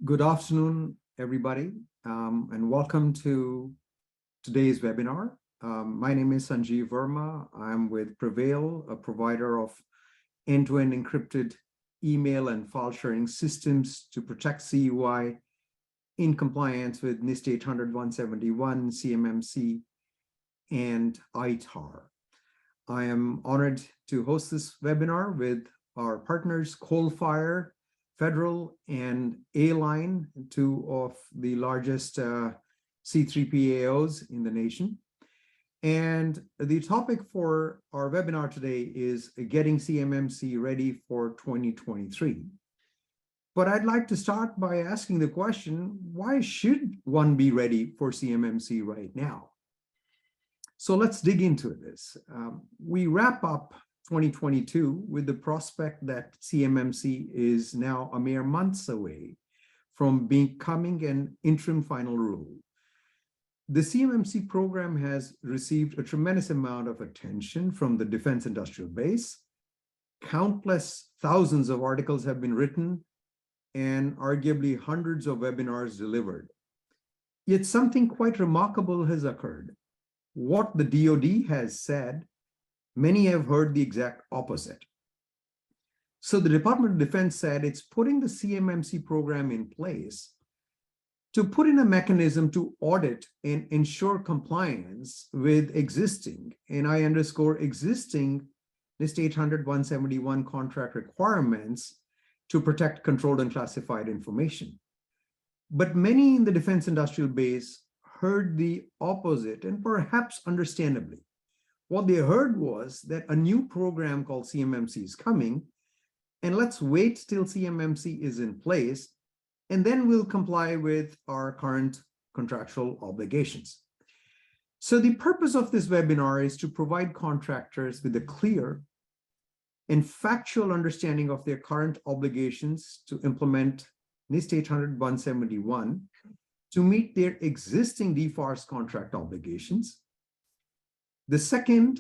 Good afternoon, everybody, and welcome to today's webinar. My name is Sanjeev Verma. I'm with PreVeil, a provider of end-to-end encrypted email and file sharing systems to protect CUI in compliance with NIST 800-171, CMMC, and ITAR. I am honored to host this webinar with our partners, Coalfire Federal and A-Lign, two of the largest C3PAOs in the nation. And the topic for our webinar today is getting CMMC ready for 2023. But I'd like to start by asking the question, why should one be ready for CMMC right now? So let's dig into this. We wrap up 2022 with the prospect that CMMC is now a mere months away from becoming an interim final rule. The CMMC program has received a tremendous amount of attention from the defense industrial base. Countless thousands of articles have been written and arguably hundreds of webinars delivered. Yet something quite remarkable has occurred. What the DoD has said, many have heard the exact opposite. So the Department of Defense said it's putting the CMMC program in place to put in a mechanism to audit and ensure compliance with existing, and I underscore existing, NIST 800-171 contract requirements to protect controlled and classified information. But many in the defense industrial base heard the opposite, and perhaps understandably. What they heard was that a new program called CMMC is coming, and let's wait till CMMC is in place, and then we'll comply with our current contractual obligations. So the purpose of this webinar is to provide contractors with a clear and factual understanding of their current obligations to implement NIST 800-171 to meet their existing DFARS contract obligations. The second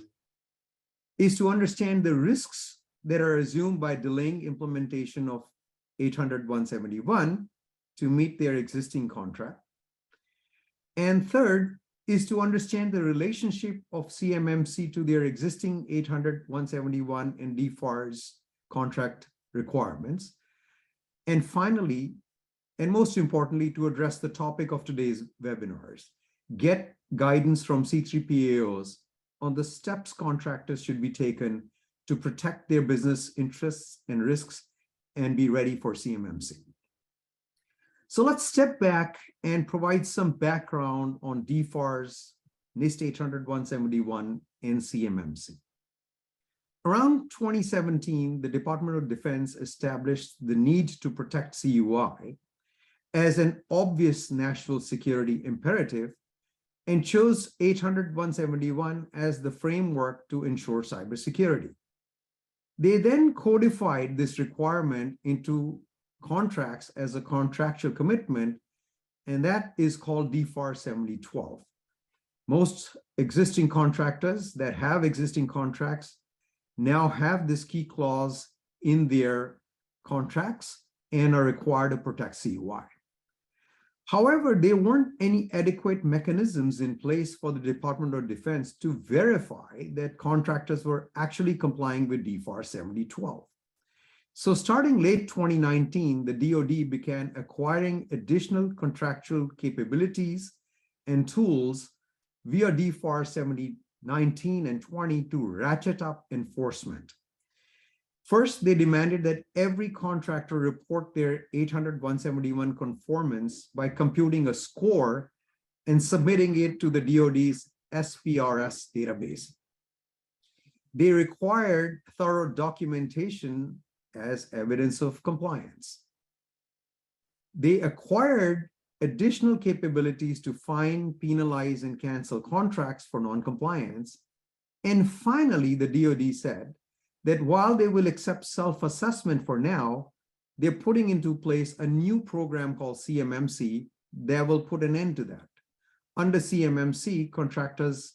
is to understand the risks that are assumed by delaying implementation of 800-171 to meet their existing contract. And third is to understand the relationship of CMMC to their existing 800-171 and DFARS contract requirements. And finally, and most importantly, to address the topic of today's webinars, get guidance from C3PAOs on the steps contractors should be taken to protect their business interests and risks and be ready for CMMC. So let's step back and provide some background on DFARS, NIST 800-171, and CMMC. Around 2017, the Department of Defense established the need to protect CUI as an obvious national security imperative and chose 800-171 as the framework to ensure cybersecurity. They then codified this requirement into contracts as a contractual commitment, and that is called DFAR 7012. Most existing contractors that have existing contracts now have this key clause in their contracts and are required to protect CUI. However, there weren't any adequate mechanisms in place for the Department of Defense to verify that contractors were actually complying with DFAR 7012. So starting late 2019, the DoD began acquiring additional contractual capabilities and tools via DFAR 7019 and 20 to ratchet up enforcement. First, they demanded that every contractor report their 800-171 conformance by computing a score and submitting it to the DoD's SPRS database. They required thorough documentation as evidence of compliance. They acquired additional capabilities to fine, penalize, and cancel contracts for non-compliance. And finally, the DoD said that while they will accept self-assessment for now, they're putting into place a new program called CMMC that will put an end to that. Under CMMC, contractors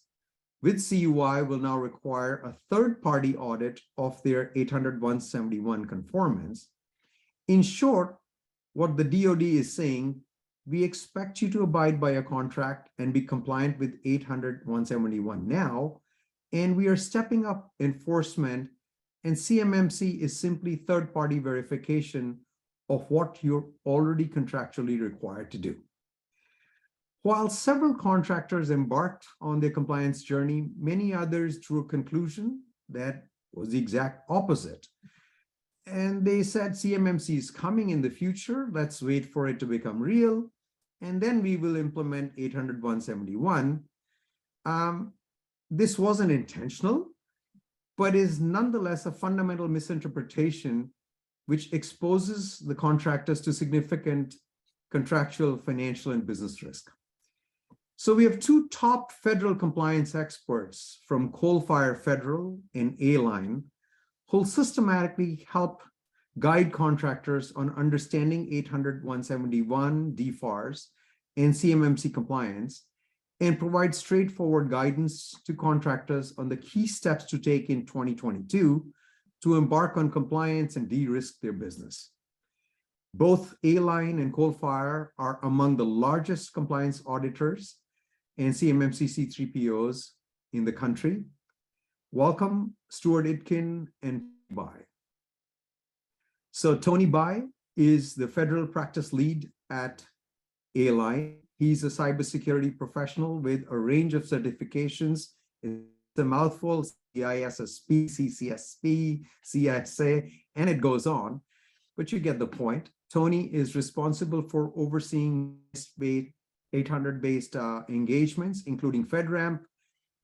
with CUI will now require a third-party audit of their 800-171 conformance. In short, what the DoD is saying, we expect you to abide by a contract and be compliant with 800-171 now, and we are stepping up enforcement, and CMMC is simply third-party verification of what you're already contractually required to do. While several contractors embarked on their compliance journey, many others drew a conclusion that was the exact opposite. And they said, CMMC is coming in the future, let's wait for it to become real, and then we will implement 800-171. This wasn't intentional, but is nonetheless a fundamental misinterpretation which exposes the contractors to significant contractual, financial, and business risk. So we have two top federal compliance experts from Coalfire Federal and A-Lign who'll systematically help guide contractors on understanding 800-171 DFARS and CMMC compliance, and provide straightforward guidance to contractors on the key steps to take in 2022 to embark on compliance and de-risk their business. Both A-Lign and Coalfire are among the largest compliance auditors and CMMC C3PAOs in the country. Welcome, Stuart Itkin and Tony Bai. So Tony Bai is the federal practice lead at A-Lign. He's a cybersecurity professional with a range of certifications. It's a mouthful: CISSP, CCSP, CSA, and it goes on, but you get the point. Tony is responsible for overseeing 800-based engagements, including FedRAMP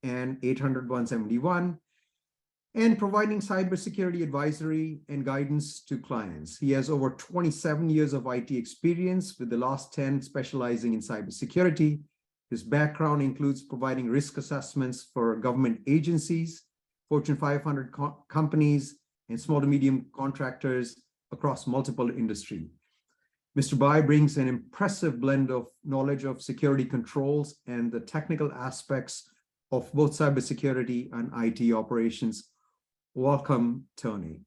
and 800-171, and providing cybersecurity advisory and guidance to clients. He has over 27 years of IT experience, with the last 10 specializing in cybersecurity. His background includes providing risk assessments for government agencies, Fortune 500 companies, and small to medium contractors across multiple industries. Mr. Bai brings an impressive blend of knowledge of security controls and the technical aspects of both cybersecurity and IT operations. Welcome, Tony.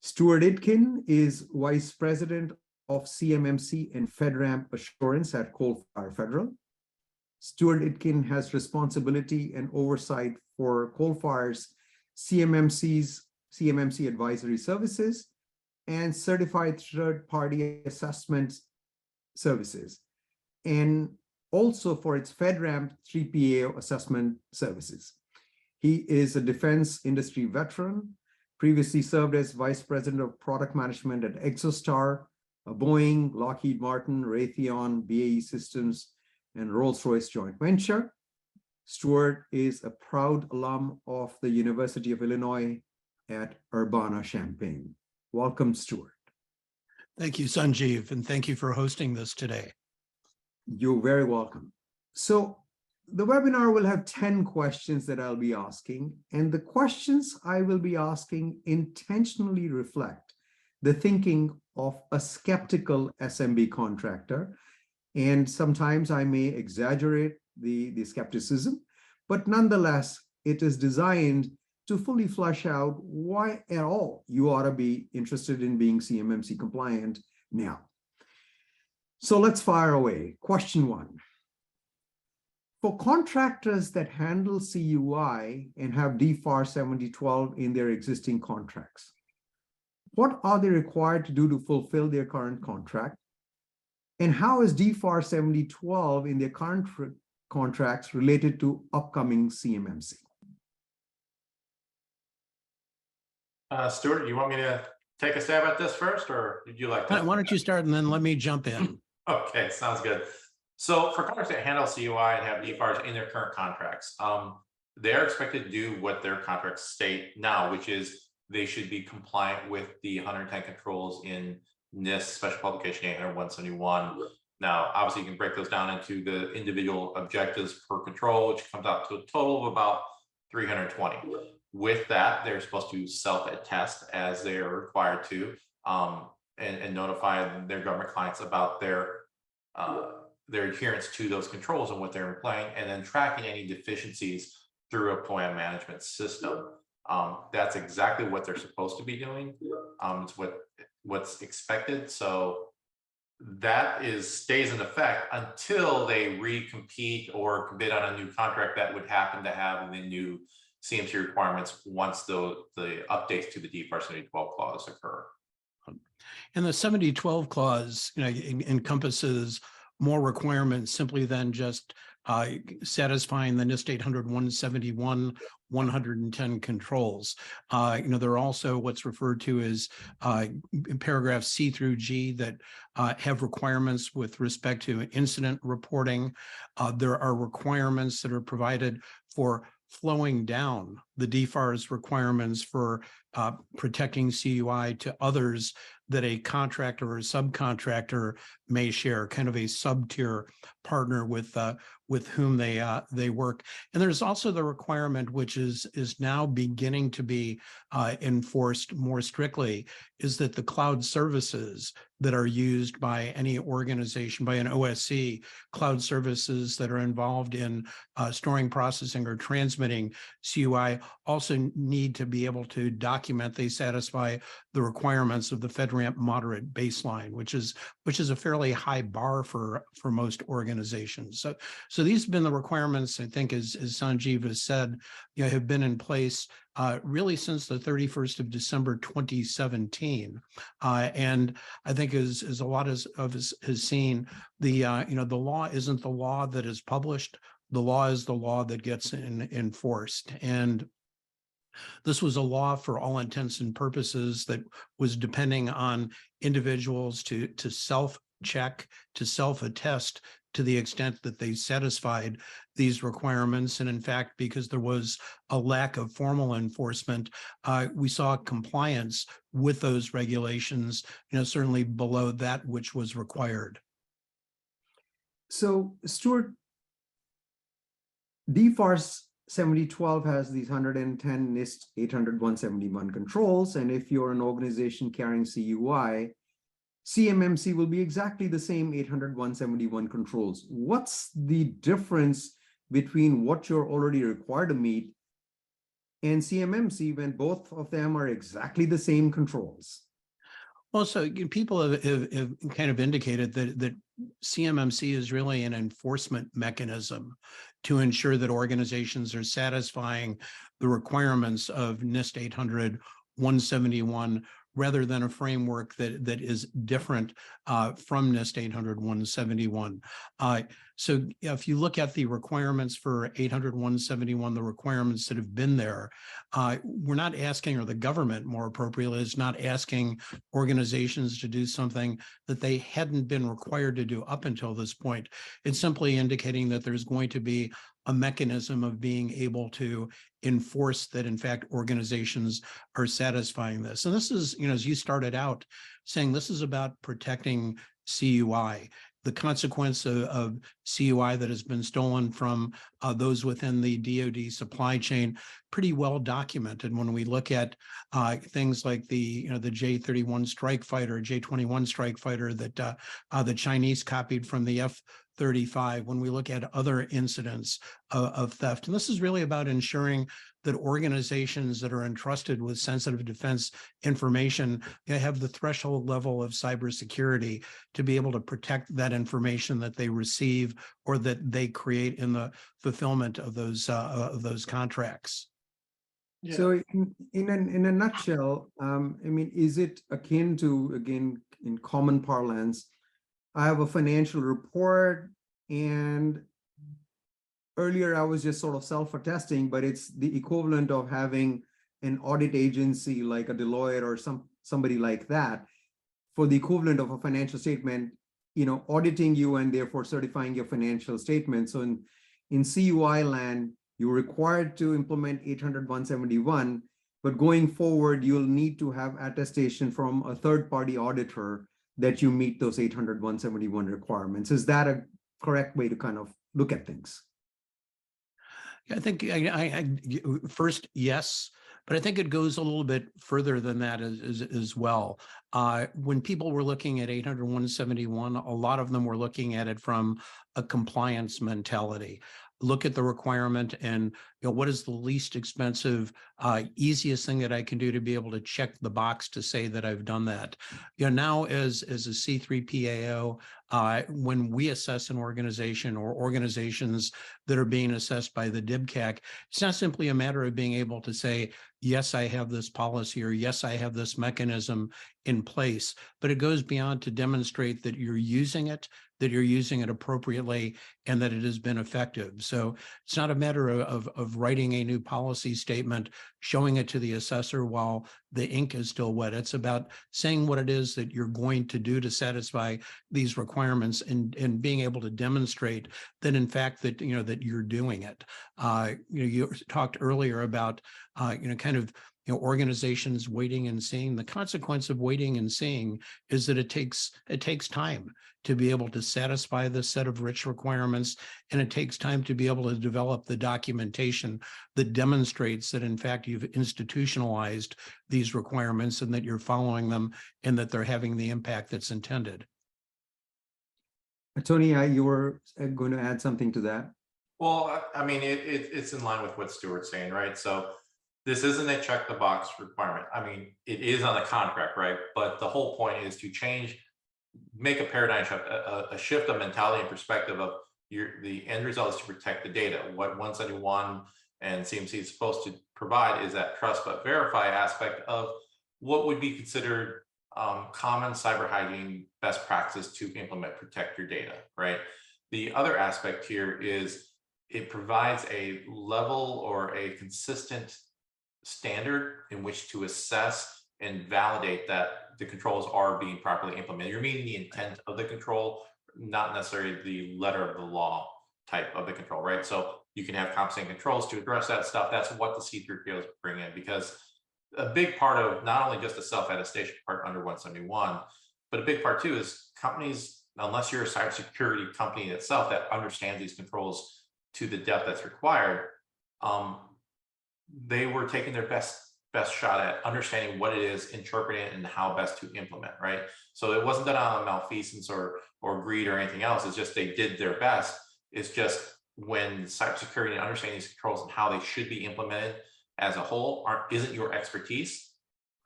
Stuart Itkin is Vice President of CMMC and FedRAMP Assurance at Coalfire Federal. Stuart Itkin has responsibility and oversight for Coalfire's CMMC advisory services and certified third-party assessment services, and also for its FedRAMP 3PAO assessment services. He is a defense industry veteran, previously served as Vice President of Product Management at ExoStar, Boeing, Lockheed Martin, Raytheon, BAE Systems, and Rolls-Royce joint venture. Stuart is a proud alum of the University of Illinois at Urbana-Champaign. Welcome, Stuart. Thank you, Sanjeev, and thank you for hosting this today. You're very welcome. So the webinar will have 10 questions that I'll be asking, and the questions I will be asking intentionally reflect the thinking of a skeptical SMB contractor, and sometimes I may exaggerate the skepticism, but nonetheless, it is designed to fully flesh out why at all you ought to be interested in being CMMC compliant now. So let's fire away. Question one. For contractors that handle CUI and have DFAR 7012 in their existing contracts, what are they required to do to fulfill their current contract? And how is DFAR 7012 in their current contracts related to upcoming CMMC? Stuart, you want me to take a stab at this first, or would you like to? Why don't you start and then let me jump in? Okay, sounds good. So for contractors that handle CUI and have DFARs in their current contracts, they're expected to do what their contracts state now, which is they should be compliant with the 110 controls in NIST Special Publication 800-171. Now, obviously, you can break those down into the individual objectives per control, which comes out to a total of about 320. With that, they're supposed to self-attest as they are required to, and notify their government clients about their adherence to those controls and what they're employing, and then tracking any deficiencies through a plan management system. That's exactly what they're supposed to be doing. It's what's expected. So that stays in effect until they recompete or bid on a new contract that would happen to have the new CMC requirements once the updates to the DFAR 7012 clause occur. And the 7012 clause, encompasses more requirements simply than just satisfying the NIST 800 171 110 controls. There are also what's referred to as paragraphs C through G that have requirements with respect to incident reporting. There are requirements that are provided for flowing down the DFAR's requirements for protecting CUI to others that a contractor or subcontractor may share, kind of a sub-tier partner with whom they work. And there's also the requirement, which is now beginning to be enforced more strictly, is that the cloud services that are used by any organization, by an OSC, cloud services that are involved in storing, processing, or transmitting CUI also need to be able to document they satisfy the requirements of the FedRAMP moderate baseline, which is a fairly high bar for most organizations. So these have been the requirements, I think, as Sanjeev has said, have been in place really since the 31st of December 2017. And I think as a lot of us has seen, the law isn't the law that is published. The law is the law that gets enforced. And this was a law for all intents and purposes that was depending on individuals to self-check, to self-attest to the extent that they satisfied these requirements. And in fact, because there was a lack of formal enforcement, we saw compliance with those regulations, certainly below that which was required. So, Stuart, DFARS 7012 has these 110 NIST 800-171 controls, and if you're an organization carrying CUI, CMMC will be exactly the same 800-171 controls. What's the difference between what you're already required to meet and CMMC when both of them are exactly the same controls? Well, so people have kind of indicated that CMMC is really an enforcement mechanism to ensure that organizations are satisfying the requirements of NIST 800-171 rather than a framework that is different from NIST 800-171. So if you look at the requirements for 800-171, the requirements that have been there, we're not asking, or the government more appropriately is not asking organizations to do something that they hadn't been required to do up until this point. It's simply indicating that there's going to be a mechanism of being able to enforce that, in fact, organizations are satisfying this. And this is, as you started out saying, this is about protecting CUI. The consequence of CUI that has been stolen from those within the DoD supply chain, pretty well documented when we look at things like the J-31 strike fighter, J-21 strike fighter that the Chinese copied from the F-35, when we look at other incidents of theft. And this is really about ensuring that organizations that are entrusted with sensitive defense information have the threshold level of cybersecurity to be able to protect that information that they receive or that they create in the fulfillment of those contracts. Yeah. So in a nutshell, I mean, is it akin to, again, in common parlance, I have a financial report, and earlier I was just sort of self-attesting, but it's the equivalent of having an audit agency like a Deloitte or somebody like that for the equivalent of a financial statement, auditing you and therefore certifying your financial statement. So in CUI land, you're required to implement 800-171, but going forward, you'll need to have attestation from a third-party auditor that you meet those 800-171 requirements. Is that a correct way to kind of look at things? I think first, yes, but I think it goes a little bit further than that as well. When people were looking at 800-171, a lot of them were looking at it from a compliance mentality. Look at the requirement and what is the least expensive easiest thing that I can do to be able to check the box to say that I've done that. Now as a C3PAO, when we assess an organization or organizations that are being assessed by the DIBCAC, it's not simply a matter of being able to say, yes, I have this policy, or yes, I have this mechanism in place, but it goes beyond to demonstrate that you're using it appropriately, and that it has been effective. So it's not a matter of writing a new policy statement, showing it to the assessor while the ink is still wet. It's about saying what it is that you're going to do to satisfy these requirements, and being able to demonstrate that, in fact, that that you're doing it. You talked earlier about kind of organizations waiting and seeing. The consequence of waiting and seeing is that it takes time to be able to satisfy this set of rich requirements, and it takes time to be able to develop the documentation that demonstrates that, in fact, you've institutionalized these requirements, and that you're following them, and that they're having the impact that's intended. Tony, you were going to add something to that? Well, I mean, it's in line with what Stuart's saying, right? So this isn't a check the box requirement. I mean, it is on the contract, right? But the whole point is to make a paradigm shift, a shift of mentality and perspective of the end result is to protect the data. What 171 and CMC is supposed to provide is that trust but verify aspect of what would be considered common cyber hygiene best practices to implement, protect your data, right? The other aspect here is it provides a level or a consistent standard in which to assess and validate that the controls are being properly implemented. You're meeting the intent of the control, not necessarily the letter of the law type of the control, right? So you can have compensating controls to address that stuff. That's what the C3PAOs bring in, because a big part of not only just the self-attestation part under 171, but a big part too is companies, unless you're a cybersecurity company itself that understands these controls to the depth that's required, they were taking their best shot at understanding what it is, interpreting it, and how best to implement, right? So it wasn't done on malfeasance or greed or anything else. It's just they did their best. It's just when cybersecurity and understanding these controls and how they should be implemented as a whole isn't your expertise,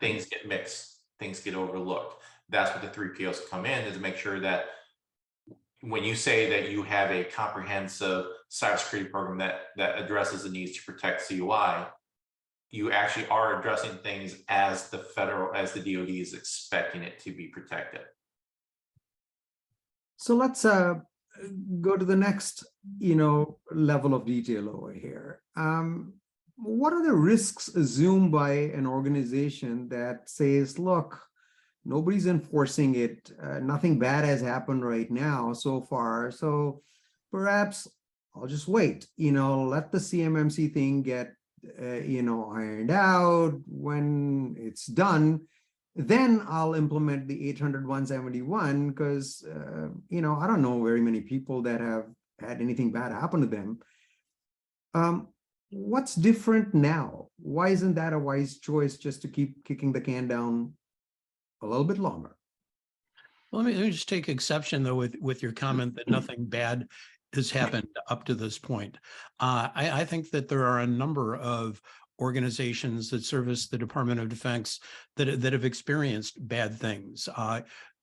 things get mixed, things get overlooked. That's what the 3PAOs come in, is to make sure that when you say that you have a comprehensive cybersecurity program that addresses the needs to protect CUI, you actually are addressing things as the DoD is expecting it to be protected. So let's go to the next, level of detail over here. What are the risks assumed by an organization that says, look, nobody's enforcing it, nothing bad has happened right now so far, so perhaps I'll just wait, let the CMMC thing get ironed out. When it's done, then I'll implement the 800-171, because I don't know very many people that have had anything bad happen to them. What's different now? Why isn't that a wise choice, just to keep kicking the can down a little bit longer? Well, let me just take exception, though, with your comment that nothing bad has happened up to this point. I think that there are a number of organizations that service the Department of Defense that have experienced bad things.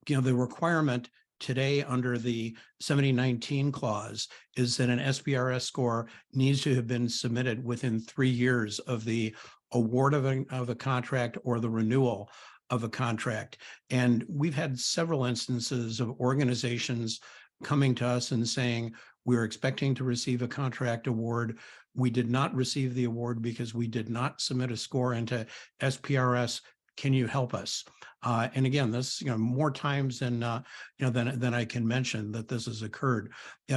The requirement today under the 7019 clause is that an SPRS score needs to have been submitted within 3 years of the award of a contract or the renewal of a contract. And we've had several instances of organizations coming to us and saying, we're expecting to receive a contract award. We did not receive the award because we did not submit a score into SPRS. Can you help us? And again, this, more times than I can mention that this has occurred.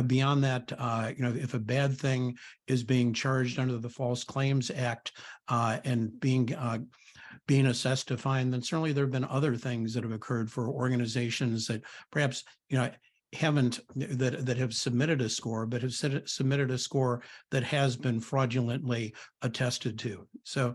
Beyond that, if a bad thing is being charged under the False Claims Act and being assessed to fine, then certainly there have been other things that have occurred for organizations that perhaps, that have submitted a score, but have submitted a score that has been fraudulently attested to. So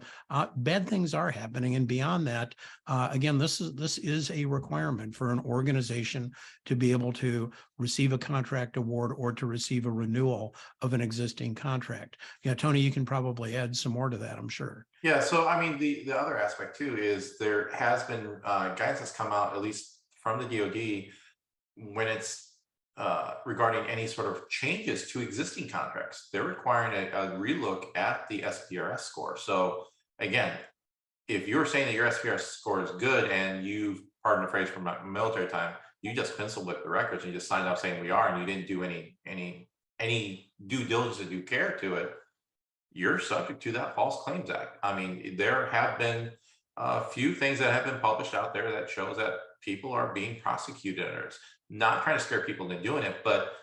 bad things are happening, and beyond that, again, this is a requirement for an organization to be able to receive a contract award or to receive a renewal of an existing contract. Yeah, Tony, you can probably add some more to that, I'm sure. Yeah, so I mean, the other aspect too is there has been guidance that's come out, at least from the DoD, when it's regarding any sort of changes to existing contracts. They're requiring a relook at the SPRS score. So again, if you're saying that your SPRS score is good and you've, pardon the phrase from my military time, you just pencil whipped the records and you just signed off saying we are, and you didn't do any due diligence or due care to it, you're subject to that False Claims Act. I mean, there have been a few things that have been published out there that shows that people are being prosecuted under it. Not trying to scare people into doing it, but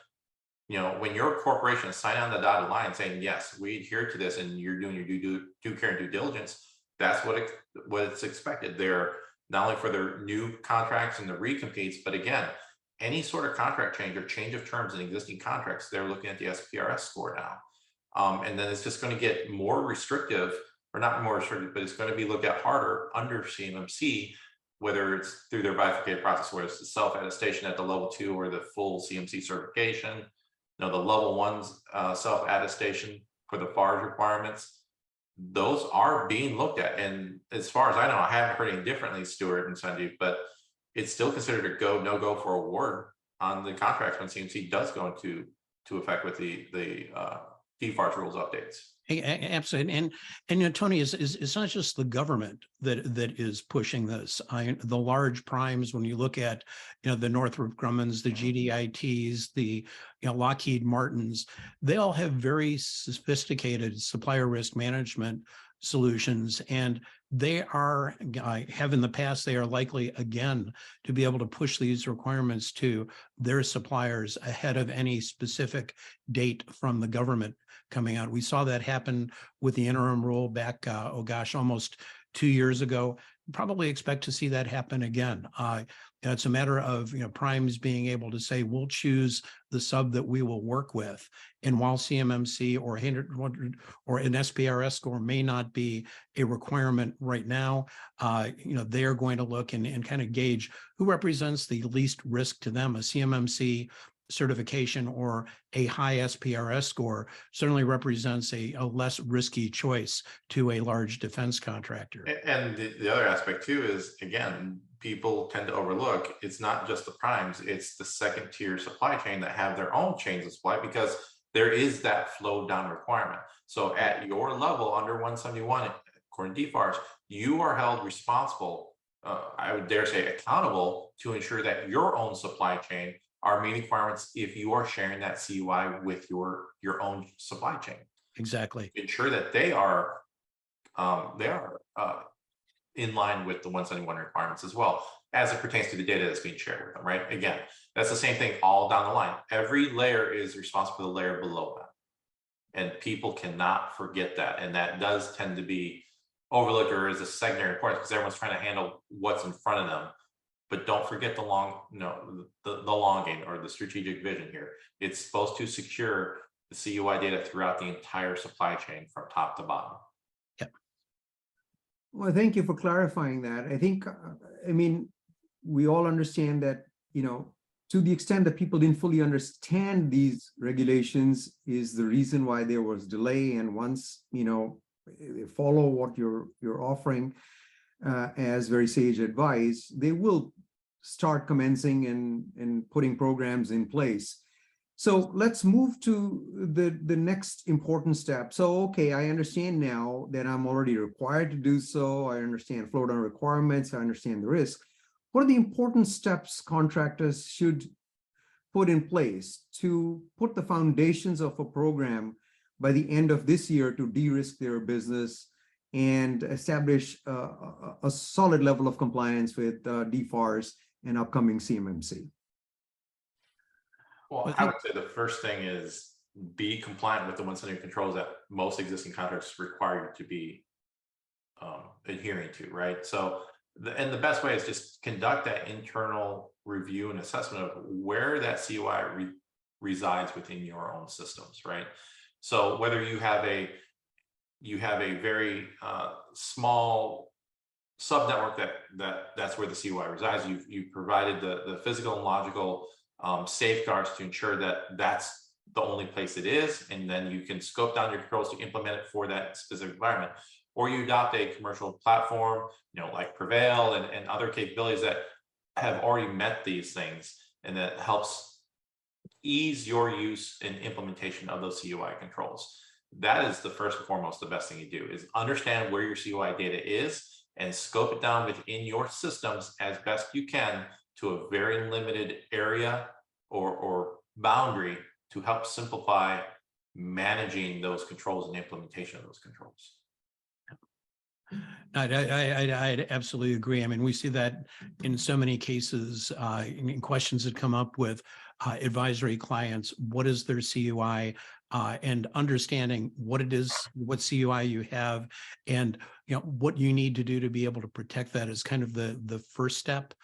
you know, when your corporation sign on the dotted line saying, yes, we adhere to this, and you're doing your due care and due diligence, that's what it's expected. They're not only for their new contracts and the recompetes, but again, any sort of contract change or change of terms in existing contracts, they're looking at the SPRS score now. And then it's just going to get more restrictive, or not more restrictive, but it's going to be looked at harder under CMMC, whether it's through their bifurcated process, where it's the self-attestation at the level 2 or the full CMC certification, you know, the level 1's self-attestation for the FARS requirements. Those are being looked at. And as far as I know, I haven't heard any differently, Stuart and Sanjeev, but it's still considered a go, no go for award on the contracts when CMC does go into effect with the DFARS rules updates. Absolutely, and you know, Tony, it's not just the government that is pushing this. The large primes, when you look at, you know, the Northrop Grummans, the GDITs, the, you know, Lockheed Martins, they all have very sophisticated supplier risk management solutions, and they have in the past, they are likely again to be able to push these requirements to their suppliers ahead of any specific date from the government coming out. We saw that happen with the interim rule back, almost 2 years ago. Probably expect to see that happen again. It's a matter of, you know, primes being able to say, we'll choose the sub that we will work with. And while CMMC or an SPRS score may not be a requirement right now, you know, they are going to look and kind of gauge who represents the least risk to them. A CMMC certification or a high SPRS score certainly represents a less risky choice to a large defense contractor. And the other aspect too is, again, people tend to overlook, it's not just the primes, it's the second tier supply chain that have their own chains of supply, because there is that flow down requirement. So at your level under 171, according to DFARS, you are held responsible, I would dare say accountable, to ensure that your own supply chain are meeting requirements if you are sharing that CUI with your own supply chain. Exactly. Ensure that they are in line with the 171 requirements as well, as it pertains to the data that's being shared with them, right? Again, that's the same thing all down the line. Every layer is responsible for the layer below them. And people cannot forget that. And that does tend to be overlooked, or is a secondary importance, because everyone's trying to handle what's in front of them. But don't forget the long game, or the strategic vision here. It's supposed to secure the CUI data throughout the entire supply chain from top to bottom. Yep. Well, thank you for clarifying that. I think, I mean, we all understand that, you know, to the extent that people didn't fully understand these regulations is the reason why there was delay. And once, you know, they follow what you're offering as very sage advice, they will start commencing and putting programs in place. So let's move to the next important step. So, okay, I understand now that I'm already required to do so. I understand flow down requirements. I understand the risk. What are the important steps contractors should put in place to put the foundations of a program by the end of this year to de-risk their business and establish a solid level of compliance with DFARS and upcoming CMMC? Well, I would say the first thing is be compliant with the 170 controls that most existing contracts require you to be adhering to, right? So, the best way is just conduct that internal review and assessment of where that CUI resides within your own systems, right? So whether you have a very small subnetwork that's where the CUI resides, you've provided the physical and logical safeguards to ensure that that's the only place it is, and then you can scope down your controls to implement it for that specific environment. Or you adopt a commercial platform, like PreVeil and other capabilities that have already met these things, and that helps ease your use and implementation of those CUI controls. That is the first and foremost, the best thing you do is understand where your CUI data is and scope it down within your systems as best you can to a very limited area or boundary to help simplify managing those controls and implementation of those controls. I absolutely agree. I mean, we see that in so many cases, in questions that come up with advisory clients. What is their CUI, and understanding what it is, what CUI you have, and what you need to do to be able to protect that is kind of the first step.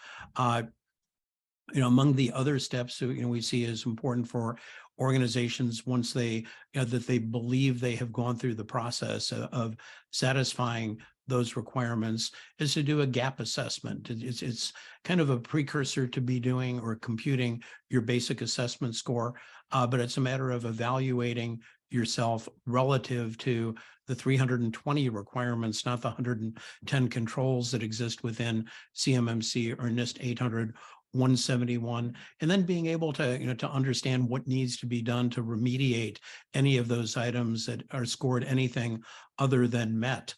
Among the other steps we see is important for organizations once they that they believe they have gone through the process of satisfying those requirements is to do a gap assessment. It's kind of a precursor to be doing or computing your basic assessment score, but it's a matter of evaluating yourself relative to the 320 requirements, not the 110 controls that exist within CMMC or NIST 800-171, and then being able to to understand what needs to be done to remediate any of those items that are scored anything other than met,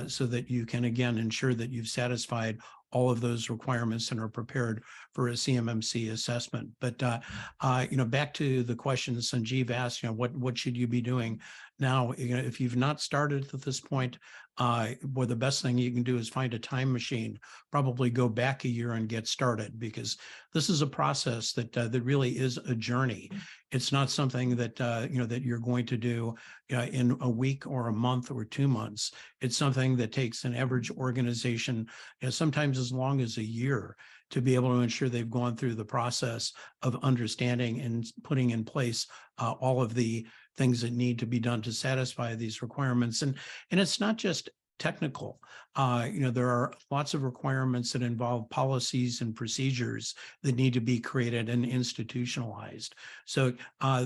so that you can again ensure that you've satisfied all of those requirements and are prepared for a CMMC assessment. But back to the question Sanjeev asked, what should you be doing now? If you've not started at this point, well, the best thing you can do is find a time machine, probably go back a year and get started, because this is a process that really is a journey. It's not something that that you're going to do in a week or a month or 2 months. It's something that takes an average organization sometimes as long as a year to be able to ensure they've gone through the process of understanding and putting in place all of the things that need to be done to satisfy these requirements. And it's not just technical. There are lots of requirements that involve policies and procedures that need to be created and institutionalized. So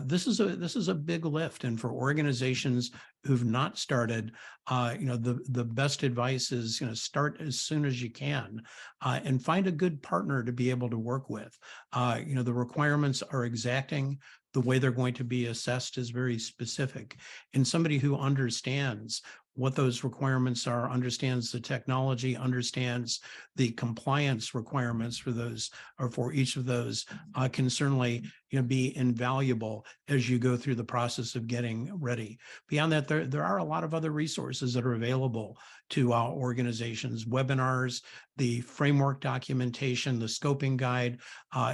this is a big lift, and for organizations who've not started, the best advice is start as soon as you can, and find a good partner to be able to work with. The requirements are exacting. The way they're going to be assessed is very specific, and somebody who understands what those requirements are, understands the technology, understands the compliance requirements for those or for each of those, can certainly be invaluable as you go through the process of getting ready. Beyond that, there are a lot of other resources that are available to organizations. Webinars, the framework documentation, the scoping guide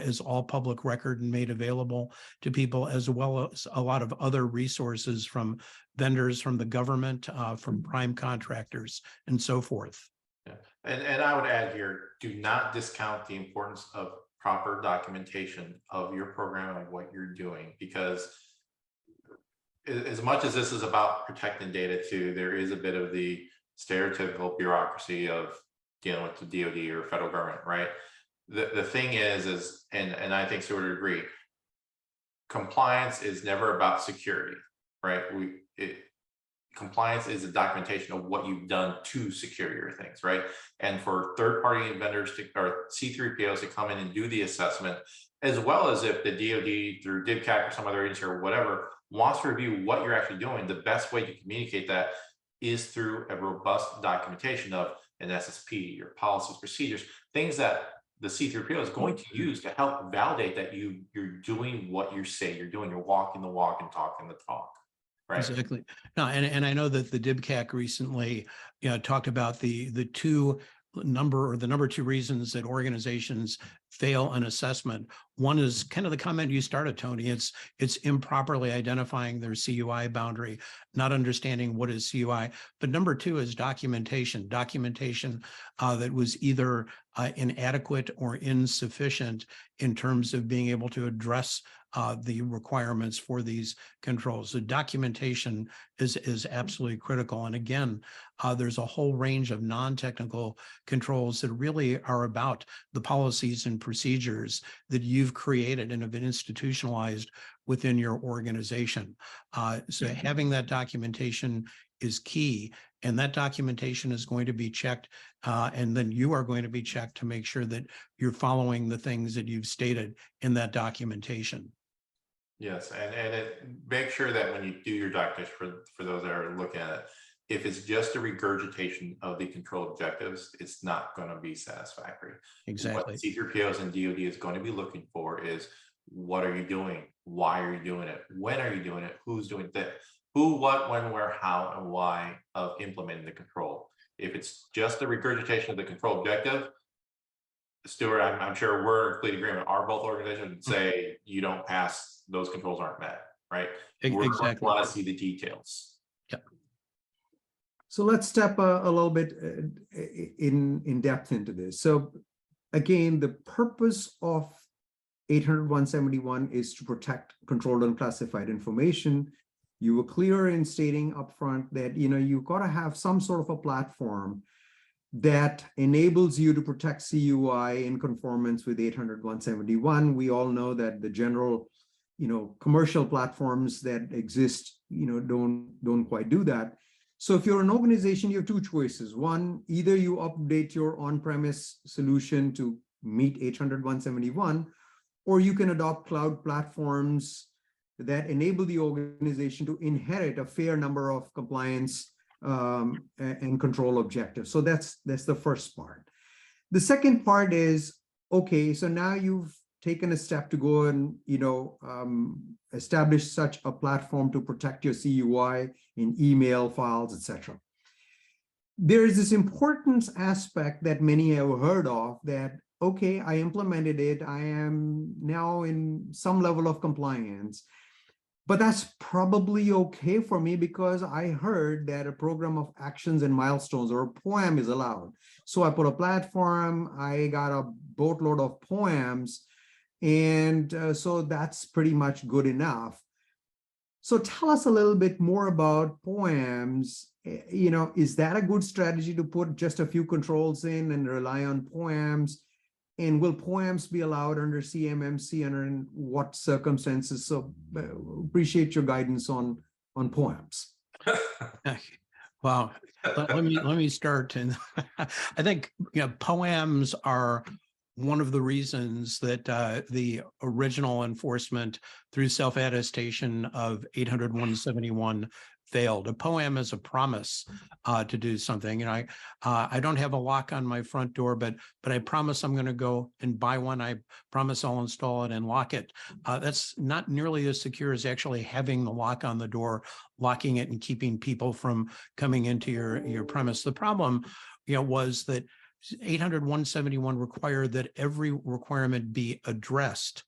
is all public record and made available to people, as well as a lot of other resources from vendors, from the government, from prime contractors, and so forth. Yeah. And I would add here, do not discount the importance of proper documentation of your program and what you're doing, because as much as this is about protecting data too, there is a bit of the stereotypical bureaucracy of dealing with the DoD or federal government, right? The thing is, and I think Stuart would agree, compliance is never about security, right? Compliance is a documentation of what you've done to secure your things, right? And for third-party vendors or C3PAOs to come in and do the assessment, as well as if the DoD through DIBCAC or some other agency or whatever wants to review what you're actually doing, the best way to communicate that is through a robust documentation of an SSP, your policies, procedures, things that the C3PAO is going to use to help validate that you're doing what you say you're doing. You're walking the walk and talking the talk. Right. Exactly. No, and I know that the DIBCAC recently talked about the number two reasons that organizations fail an assessment. One is kind of the comment you started, Tony. It's improperly identifying their CUI boundary, not understanding what is CUI. But number two is documentation that was either inadequate or insufficient in terms of being able to address the requirements for these controls. The documentation is absolutely critical. And again, there's a whole range of non-technical controls that really are about the policies and procedures that you've created and have been institutionalized within your organization. So having that documentation is key, and that documentation is going to be checked, and then you are going to be checked to make sure that you're following the things that you've stated in that documentation. Yes, and make sure that when you do your documentation, for those that are looking at it, if it's just a regurgitation of the control objectives, it's not going to be satisfactory. Exactly. What C3PAOs and DoD is going to be looking for is, what are you doing? Why are you doing it? When are you doing it? Who's doing that? Who, what, when, where, how, and why of implementing the control. If it's just a regurgitation of the control objective, Stuart, I'm sure we're in complete agreement. Our both organizations say you don't pass, those controls aren't met, right? Exactly. We want to see the details. Yep. So let's step a little bit in depth into this. So again, the purpose of 800-171 is to protect controlled unclassified information. You were clear in stating upfront that you've got to have some sort of a platform that enables you to protect CUI in conformance with 800-171. We all know that the general, commercial platforms that exist, don't quite do that. So if you're an organization, you have two choices. One, either you update your on-premise solution to meet 800-171, or you can adopt cloud platforms that enable the organization to inherit a fair number of compliance and control objectives. So that's the first part. The second part is, okay, so now you've taken a step to go and establish such a platform to protect your CUI in email files, etc. There is this important aspect that many have heard of, that okay, I implemented it, I am now in some level of compliance. But that's probably okay for me because I heard that a program of actions and milestones, or a POAM, is allowed. So I put a platform, I got a boatload of POAMs, and so that's pretty much good enough. So tell us a little bit more about POAMs. Is that a good strategy to put just a few controls in and rely on POAMs? And will POAMs be allowed under CMMC, and in what circumstances? So appreciate your guidance on POAMs. Wow. Let me start. And I think POAMs are one of the reasons that the original enforcement through self-attestation of 800-171 failed. A POAM is a promise to do something. I don't have a lock on my front door, but I promise I'm going to go and buy one. I promise I'll install it and lock it. That's not nearly as secure as actually having the lock on the door, locking it and keeping people from coming into your premise. The problem, was that 800-171 required that every requirement be addressed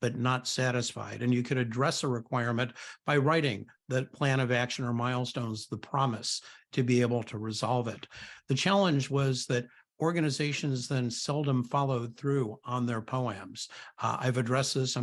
but not satisfied. And you could address a requirement by writing the plan of action or milestones, the promise, to be able to resolve it. The challenge was that organizations then seldom followed through on their POAMs. I've addressed this.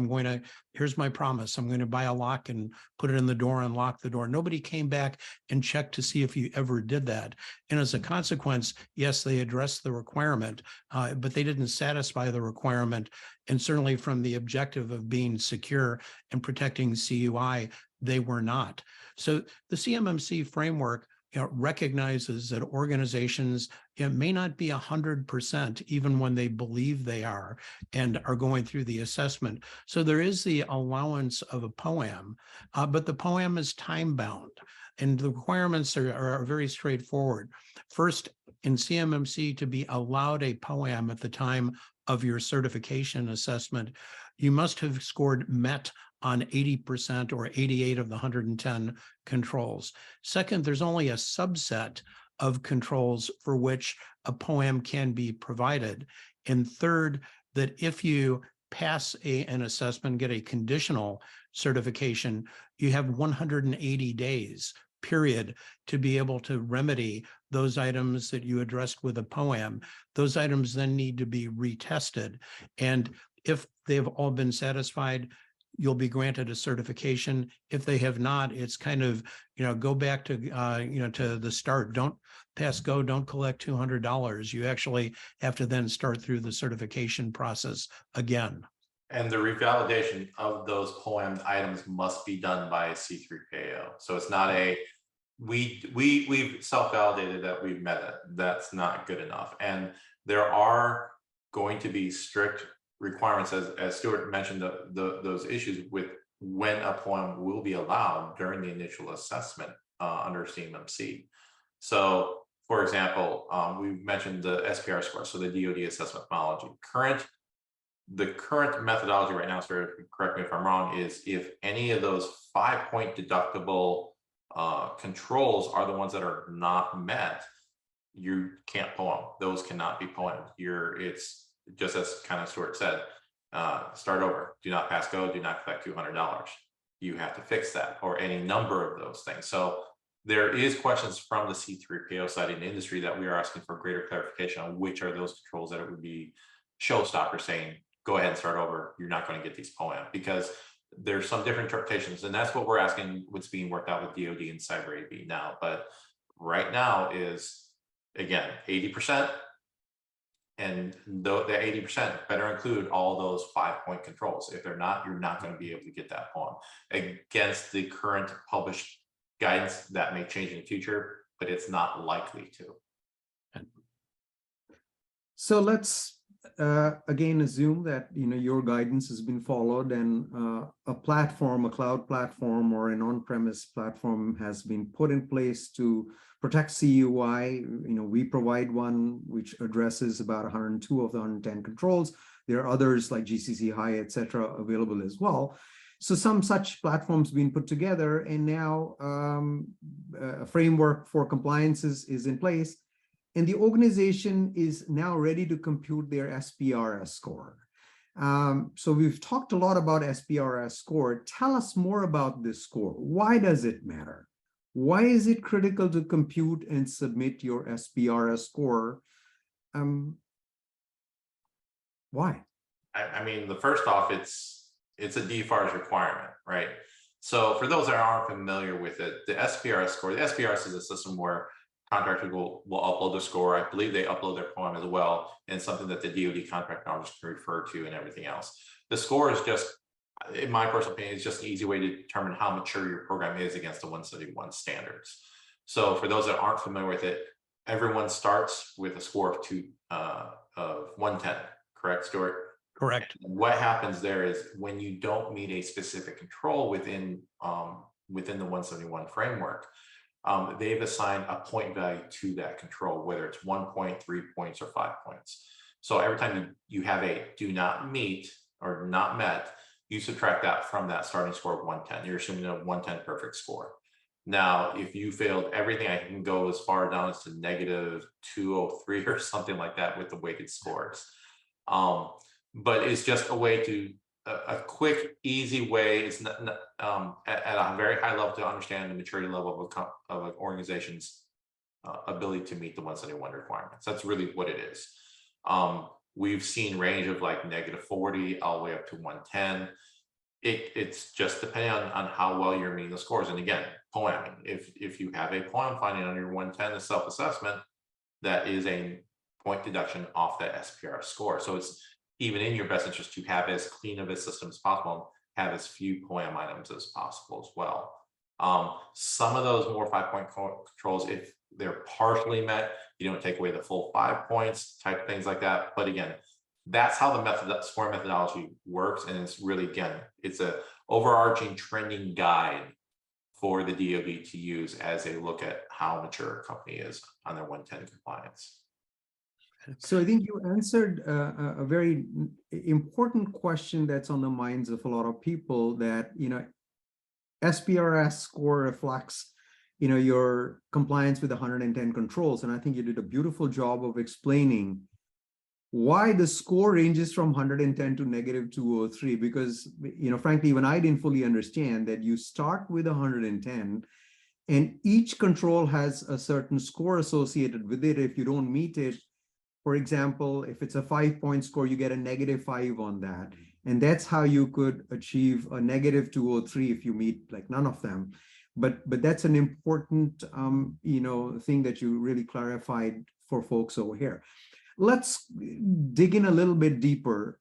Here's my promise. I'm going to buy a lock and put it in the door and lock the door. Nobody came back and checked to see if you ever did that. And as a consequence, yes, they addressed the requirement, but they didn't satisfy the requirement. And certainly from the objective of being secure and protecting CUI, they were not. So the CMMC framework recognizes that organizations may not be 100% even when they believe they are and are going through the assessment. So there is the allowance of a POAM, but the POAM is time bound, and the requirements are very straightforward. First, in CMMC, to be allowed a POAM at the time of your certification assessment, you must have scored MET on 80% or 88 of the 110 controls. Second, there's only a subset of controls for which a POAM can be provided. And third, that if you pass an assessment, get a conditional certification, you have 180 days period to be able to remedy those items that you addressed with a POAM. Those items then need to be retested. And if they've all been satisfied, you'll be granted a certification. If they have not, it's kind of, go back to, to the start. Don't pass go, don't collect $200. You actually have to then start through the certification process again. And the revalidation of those POAM items must be done by C3PAO. So it's not a, we've self-validated that we've met it. That's not good enough. And there are going to be strict requirements, as Stuart mentioned, those issues with when a POAM will be allowed during the initial assessment under CMMC. So, for example, we've mentioned the SPR score, so the DoD assessment methodology. The current methodology right now, Stuart, correct me if I'm wrong, is if any of those 5-point deductible controls are the ones that are not met, you can't POAM. Those cannot be POAMed. It's just as kind of Stuart said, start over, do not pass go, do not collect $200. You have to fix that, or any number of those things. So there is questions from the C3PAO side in the industry that we are asking for greater clarification on which are those controls that it would be showstopper saying, go ahead and start over, you're not going to get these POAM, because there's some different interpretations, and that's what we're asking, what's being worked out with DoD and Cyber AV now. But right now is, again, 80%. And the 80% better include all those 5-point controls. If they're not, you're not going to be able to get that POAM against the current published guidance. That may change in the future, but it's not likely to. So let's again assume that your guidance has been followed, and a platform, a cloud platform or an on-premise platform has been put in place to protect CUI. We provide one which addresses about 102 of the 110 controls. There are others like GCC High, etc., available as well. So some such platforms being put together, and now a framework for compliances is in place. And the organization is now ready to compute their SPRS score. So we've talked a lot about SPRS score. Tell us more about this score. Why does it matter? Why is it critical to compute and submit your SPRS score? Why? I mean, the first off, it's a DFARS requirement, right? So for those that aren't familiar with it, the SPRS score, the SPRS is a system where contractors will upload the score. I believe they upload their POAM as well, and something that the DoD contract knowledge can refer to and everything else. The score is just, in my personal opinion, is just an easy way to determine how mature your program is against the 171 standards. So for those that aren't familiar with it, everyone starts with a score of 110, correct, Stuart? Correct. And what happens there is when you don't meet a specific control within the 171 framework, they've assigned a point value to that control, whether it's 1 point, 3 points, or 5 points. So every time you have a do not meet or not met, you subtract that from that starting score of 110. You're assuming a 110 perfect score. Now, if you failed everything, I can go as far down as to -203 or something like that with the weighted scores. But it's just a way to, a quick, easy way. It's not, at a very high level to understand the maturity level of an organization's ability to meet the 171 requirements. That's really what it is. We've seen range of like -40 all the way up to 110. It's just depending on how well you're meeting the scores. And again, POAMing. If you have a POAM finding on your 110, the self-assessment, that is a point deduction off that SPR score. So it's even in your best interest to have as clean of a system as possible, have as few POAM items as possible as well. Some of those more 5-point controls, if they're partially met, you don't take away the full 5 points, type things like that. But again, that's how the scoring methodology works. And it's really, again, it's a overarching trending guide for the DoD to use as they look at how mature a company is on their 110 compliance. So I think you answered a very important question that's on the minds of a lot of people, that, SPRS score reflects, your compliance with 110 controls. And I think you did a beautiful job of explaining why the score ranges from 110 to -203, because, frankly, even I didn't fully understand that you start with 110 and each control has a certain score associated with it. If you don't meet it, for example, if it's a 5-point score, you get a -5 on that. And that's how you could achieve a -203 if you meet like none of them. But that's an important thing that you really clarified for folks over here. Let's dig in a little bit deeper.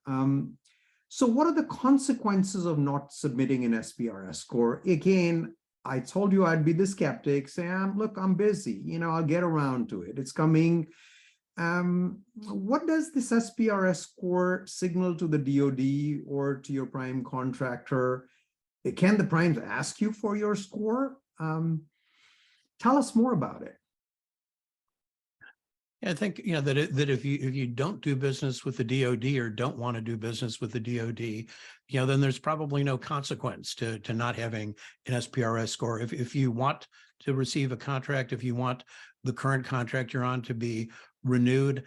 So what are the consequences of not submitting an SPRS score? Again, I told you I'd be the skeptic, saying, look, I'm busy, I'll get around to it. It's coming. What does this SPRS score signal to the DoD or to your prime contractor? Can the primes ask you for your score? Tell us more about it. I think that if you don't do business with the DoD or don't want to do business with the DoD, then there's probably no consequence to not having an SPRS score. If you want to receive a contract, if you want the current contract you're on to be renewed,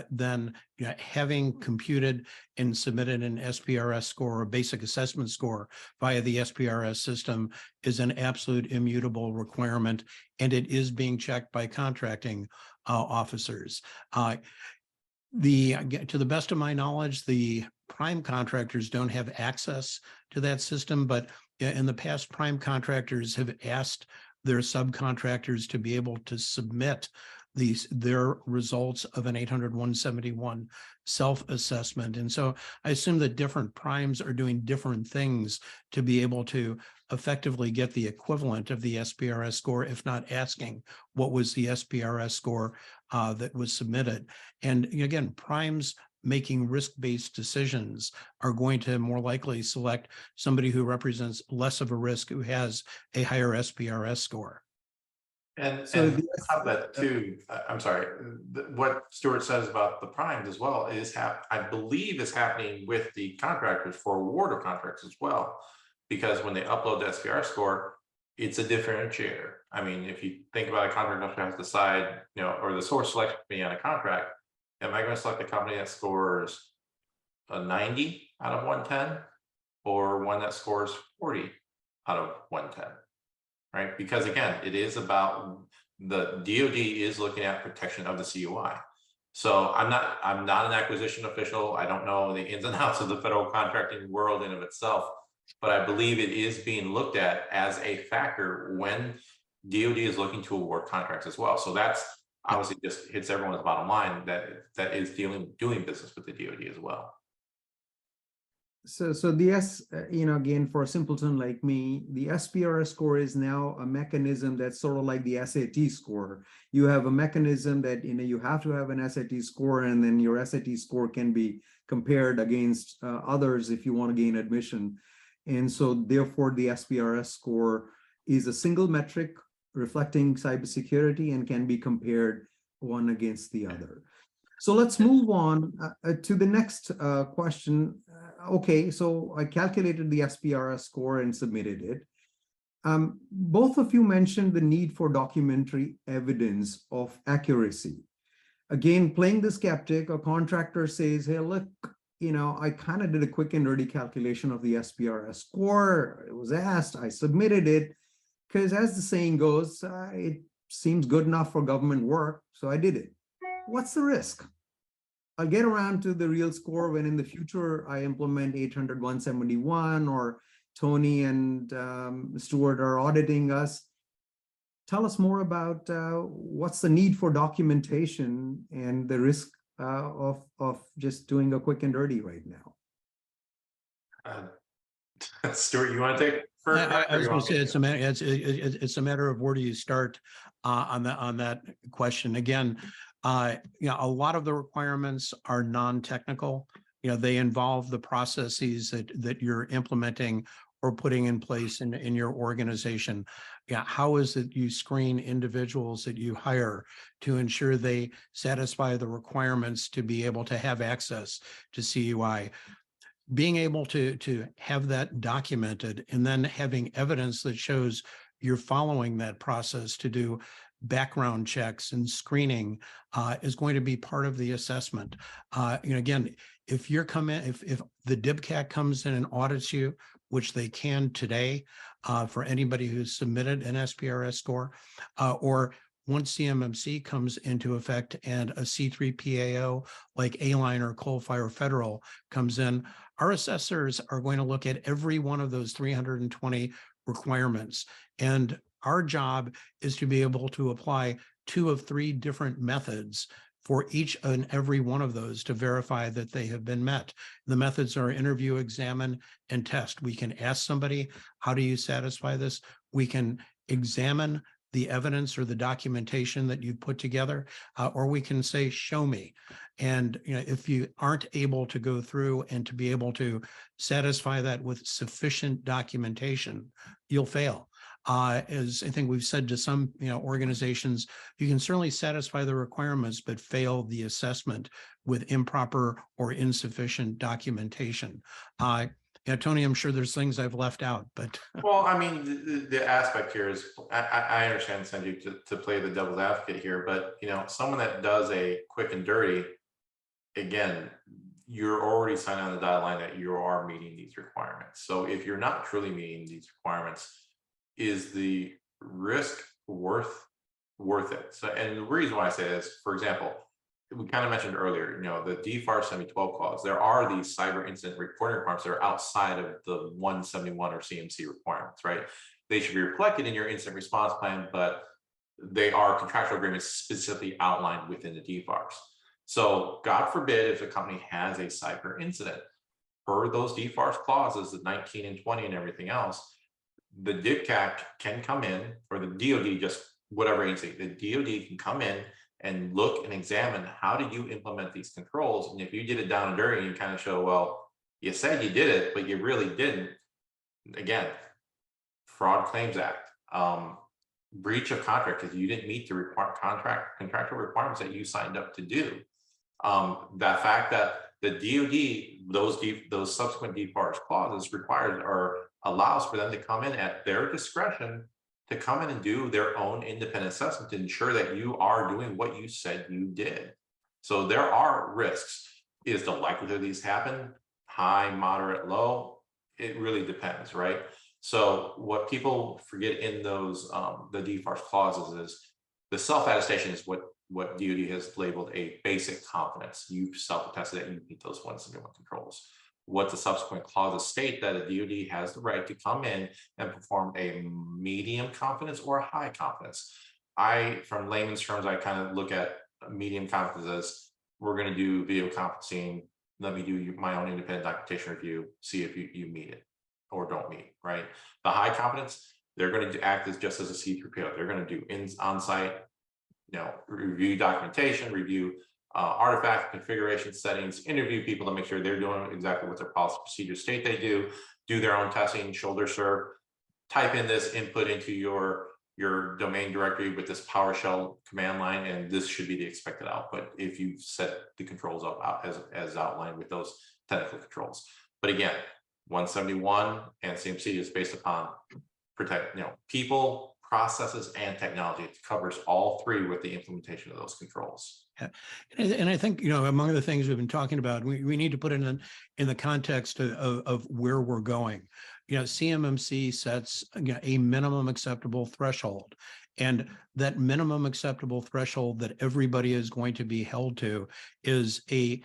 then having computed and submitted an SPRS score, a basic assessment score via the SPRS system, is an absolute immutable requirement, and it is being checked by contracting officers. To the best of my knowledge, the prime contractors don't have access to that system, but in the past, prime contractors have asked their subcontractors to be able to submit their results of an 800-171 self-assessment. And so I assume that different primes are doing different things to be able to effectively get the equivalent of the SPRS score, if not asking what was the SPRS score that was submitted. And again, primes making risk-based decisions are going to more likely select somebody who represents less of a risk, who has a higher SPRS score. And so have that too. I'm sorry. What Stuart says about the primes as well is I believe is happening with the contractors for award of contracts as well, because when they upload the SPR score, it's a differentiator. I mean, if you think about a contractor who has to decide, or the source selection committee on a contract, am I going to select a company that scores a 90 out of 110 or one that scores 40 out of 110? Right? Because again, it is about the DoD is looking at protection of the CUI. So I'm not an acquisition official. I don't know the ins and outs of the federal contracting world in of itself, but I believe it is being looked at as a factor when DoD is looking to award contracts as well. So that's obviously just hits everyone's bottom line that is doing business with the DoD as well. So again, for a simpleton like me, the SPRS score is now a mechanism that's sort of like the SAT score. You have a mechanism that, you have to have an SAT score, and then your SAT score can be compared against others if you want to gain admission. And so therefore, the SPRS score is a single metric reflecting cybersecurity and can be compared one against the other. So let's move on to the next question. Okay, so I calculated the SPRS score and submitted it. Both of you mentioned the need for documentary evidence of accuracy. Again, playing the skeptic, a contractor says, hey, look, I kind of did a quick and dirty calculation of the SPRS score. It was asked, I submitted it, because as the saying goes, it seems good enough for government work, so I did it. What's the risk? I'll get around to the real score when in the future I implement 800-171 or Tony and Stuart are auditing us. Tell us more about what's the need for documentation and the risk of just doing a quick and dirty right now. Stuart, you want to take it first? I was going to say it's a matter of where do you start on that question. Again, a lot of the requirements are non-technical. They involve the processes that you're implementing or putting in place in your organization. How is it you screen individuals that you hire to ensure they satisfy the requirements to be able to have access to CUI? Being able to have that documented and then having evidence that shows you're following that process to do background checks and screening is going to be part of the assessment. Again, if you're if the DIBCAT comes in and audits you, which they can today for anybody who's submitted an SPRS score, or once CMMC comes into effect and a C3PAO like A-Lign or Coalfire Federal comes in, our assessors are going to look at every one of those 320 requirements. And our job is to be able to apply 2 of 3 different methods for each and every one of those to verify that they have been met. The methods are interview, examine, and test. We can ask somebody, how do you satisfy this? We can examine the evidence or the documentation that you put together, or we can say, show me. And if you aren't able to go through and to be able to satisfy that with sufficient documentation, you'll fail. As I think we've said to some organizations, you can certainly satisfy the requirements, but fail the assessment with improper or insufficient documentation. Tony, I'm sure there's things I've left out, but. Well, I mean, the aspect here is, I understand, Sanjeev, to play the devil's advocate here, but someone that does a quick and dirty, again, you're already signing on the dotted line that you are meeting these requirements. So if you're not truly meeting these requirements, is the risk worth it? So, and the reason why I say this, for example, we kind of mentioned earlier, the DFAR 7012 clause, there are these cyber incident reporting requirements that are outside of the 171 or CMC requirements, right? They should be reflected in your incident response plan, but they are contractual agreements specifically outlined within the DFARs. So God forbid if a company has a cyber incident, per those DFARs clauses, the 19 and 20 and everything else, the DIBCAT can come in, or the DoD, just whatever agency, the DoD can come in and look and examine, how did you implement these controls? And if you did it down and dirty, you kind of show, well, you said you did it, but you really didn't. Again, Fraud Claims Act, breach of contract because you didn't meet the contractual requirements that you signed up to do. That fact that the DoD, those subsequent DFARS clauses requires or allows for them to come in at their discretion to come in and do their own independent assessment to ensure that you are doing what you said you did. So there are risks. Is the likelihood of these happen high, moderate, low? It really depends, right? So what people forget in those the DFARS clauses is the self-attestation is what DoD has labeled a basic confidence. You self-attested that you meet those 171 controls. What the subsequent clauses state that a DoD has the right to come in and perform a medium confidence or a high confidence. From layman's terms, I kind of look at medium confidence as, we're going to do video conferencing. Let me do my own independent documentation review, see if you meet it or don't meet, right? The high confidence, they're going to act as just as a C3PAO. They're going to do on-site, review documentation, review artifact configuration settings, interview people to make sure they're doing exactly what their policy procedures state they do their own testing, shoulder serve, type in this input into your domain directory with this PowerShell command line, and this should be the expected output if you set the controls up as outlined with those technical controls. But again, 171 and CMC is based upon people, processes, and technology. It covers all 3 with the implementation of those controls. Yeah. And I think, among the things we've been talking about, we need to put it in the context of where we're going. CMMC sets a minimum acceptable threshold, and that minimum acceptable threshold that everybody is going to be held to is a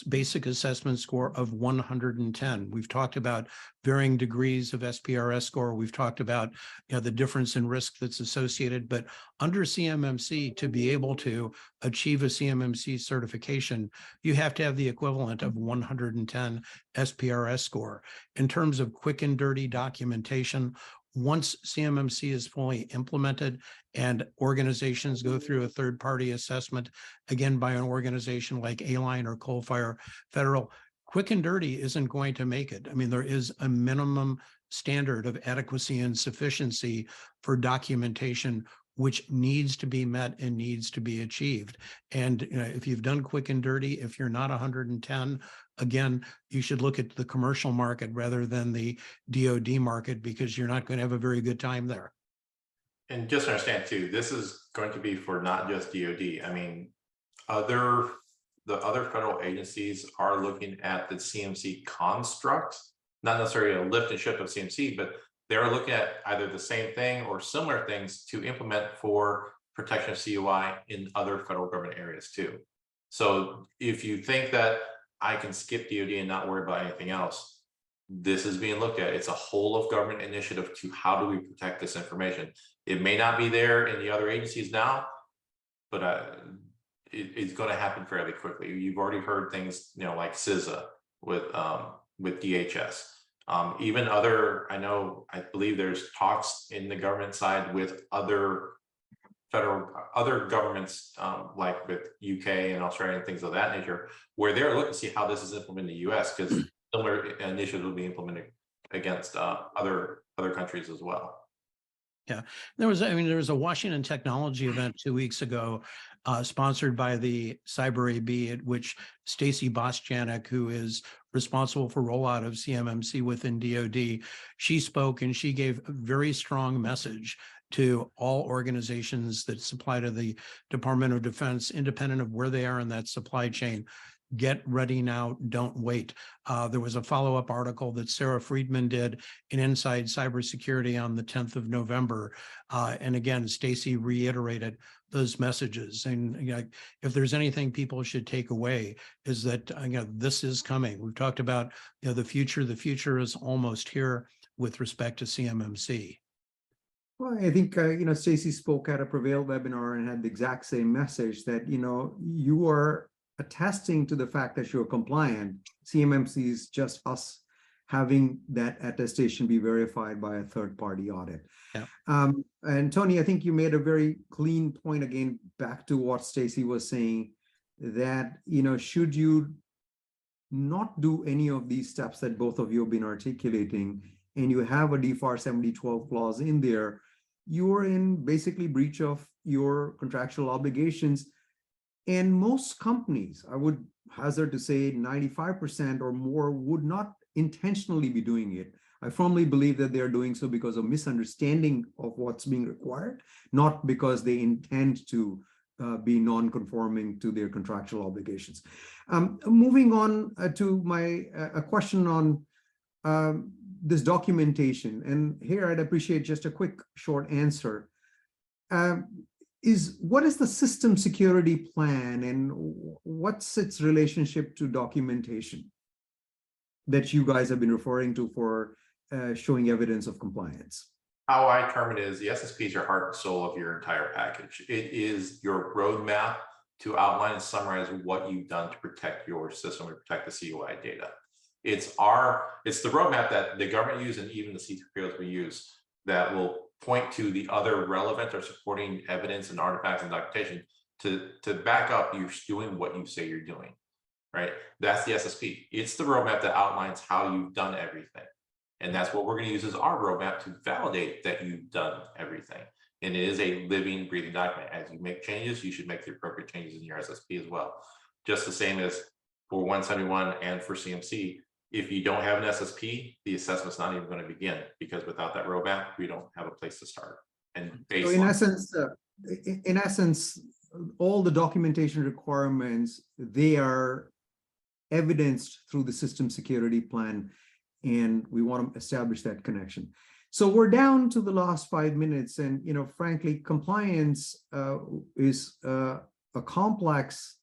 basic assessment score of 110. We've talked about varying degrees of SPRS score. We've talked about the difference in risk that's associated, but under CMMC, to be able to achieve a CMMC certification, you have to have the equivalent of 110 SPRS score. In terms of quick and dirty documentation, once CMMC is fully implemented and organizations go through a third-party assessment, again, by an organization like A-Lign or Coalfire Federal, quick and dirty isn't going to make it. I mean, there is a minimum standard of adequacy and sufficiency for documentation which needs to be met and needs to be achieved. And if you've done quick and dirty, if you're not 110, again, you should look at the commercial market rather than the DoD market, because you're not going to have a very good time there. And just understand too, this is going to be for not just DoD. I mean, the other federal agencies are looking at the CMC construct, not necessarily a lift and shift of CMC, but they're looking at either the same thing or similar things to implement for protection of CUI in other federal government areas too. So if you think that I can skip DoD and not worry about anything else, this is being looked at. It's a whole of government initiative to how do we protect this information. It may not be there in the other agencies now, but it's going to happen fairly quickly. You've already heard things, like CISA with DHS. Even other, I believe there's talks in the government side with other governments, like with UK and Australia and things of that nature, where they're looking to see how this is implemented in the US, because similar initiatives will be implemented against other countries as well. Yeah, there was a Washington technology event 2 weeks ago, sponsored by the Cyber AB, at which Stacy Bostjanek, who is responsible for rollout of CMMC within DoD, she spoke and she gave a very strong message to all organizations that supply to the Department of Defense, independent of where they are in that supply chain. Get ready now, don't wait. There was a follow-up article that Sarah Friedman did in Inside Cybersecurity on the 10th of November. And again, Stacy reiterated those messages. And if there's anything people should take away, is that this is coming. We've talked about the future is almost here with respect to CMMC. Well, I think, Stacy spoke at a PreVeil webinar and had the exact same message that, you are attesting to the fact that you're compliant. CMMC is just us having that attestation be verified by a third-party audit. Yeah. And Tony, I think you made a very clean point again, back to what Stacy was saying, that, should you not do any of these steps that both of you have been articulating, and you have a DFAR 7012 clause in there, you're in basically breach of your contractual obligations. And most companies, I would hazard to say 95% or more, would not intentionally be doing it. I firmly believe that they're doing so because of misunderstanding of what's being required, not because they intend to be non-conforming to their contractual obligations. Moving on to a question on this documentation, and here I'd appreciate just a quick short answer. What is the system security plan, and what's its relationship to documentation that you guys have been referring to for showing evidence of compliance? How I term it is the SSP is your heart and soul of your entire package. It is your roadmap to outline and summarize what you've done to protect your system and protect the CUI data. It's the roadmap that the government uses and even the C3PAOs we use that will point to the other relevant or supporting evidence and artifacts and documentation to back up you doing what you say you're doing, right? That's the SSP. It's the roadmap that outlines how you've done everything. And that's what we're going to use as our roadmap to validate that you've done everything. And it is a living, breathing document. As you make changes, you should make the appropriate changes in your SSP as well. Just the same as for 171 and for CMC. If you don't have an SSP, the assessment's not even going to begin, because without that roadmap, we don't have a place to start. And so in essence, all the documentation requirements, they are evidenced through the system security plan, and we want to establish that connection. So we're down to the last 5 minutes, and frankly, compliance is a complex,